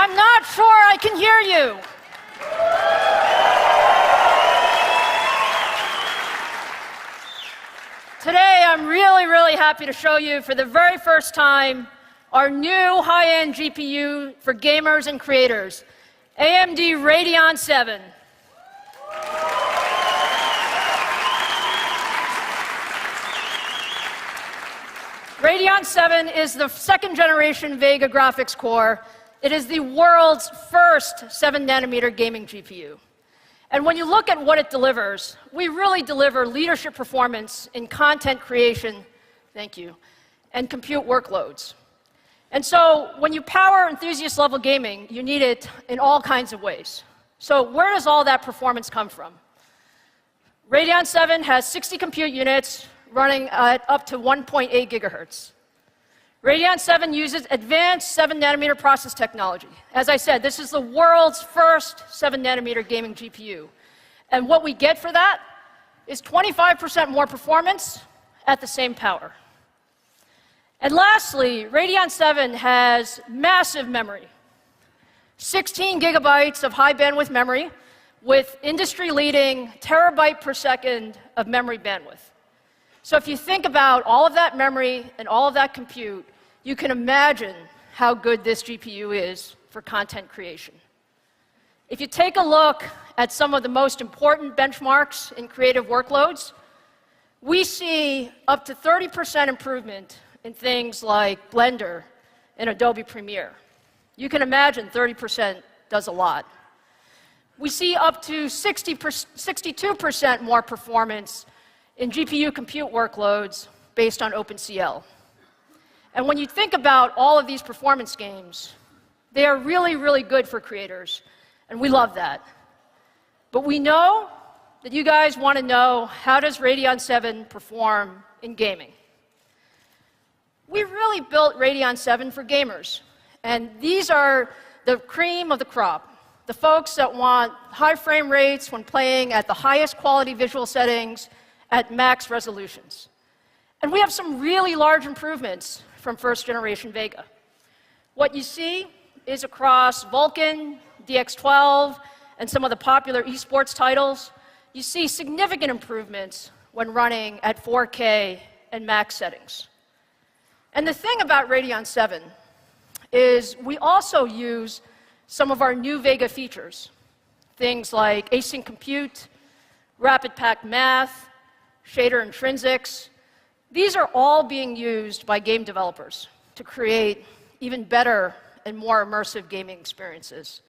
I'm not sure I can hear you. Today, I'm really happy to show you for the very first time our new high-end GPU for gamers and creators, AMD Radeon 7. Radeon 7 is the second-generation Vega graphics core. It is the world's first 7-nanometer gaming GPU. And when you look at what it delivers, we really deliver leadership performance in content creation, thank you, and compute workloads. And so when you power enthusiast-level gaming, you need it in all kinds of ways. So where does all that performance come from? Radeon 7 has 60 compute units running at up to 1.8 gigahertz. Radeon 7 uses advanced 7-nanometer process technology. As I said, this is the world's first 7-nanometer gaming GPU. And what we get for that is 25% more performance at the same power. And lastly, Radeon 7 has massive memory. 16 gigabytes of high bandwidth memory with industry-leading terabyte per second of memory bandwidth. So if you think about all of that memory and all of that compute, you can imagine how good this GPU is for content creation. If you take a look at some of the most important benchmarks in creative workloads, we see up to 30% improvement in things like Blender and Adobe Premiere. You can imagine 30% does a lot. We see up to 62% more performance in GPU compute workloads based on OpenCL. And when you think about all of these performance gains, they are really good for creators, and we love that. But we know that you guys want to know, how does Radeon 7 perform in gaming? We really built Radeon 7 for gamers, and these are the cream of the crop, the folks that want high frame rates when playing at the highest quality visual settings at max resolutions. And we have some really large improvements from first-generation Vega. What you see is across Vulkan, DX12, and some of the popular esports titles, you see significant improvements when running at 4K and max settings. And the thing about Radeon 7 is we also use some of our new Vega features, things like async compute, rapid packed math, shader intrinsics. These are all being used by game developers to create even better and more immersive gaming experiences.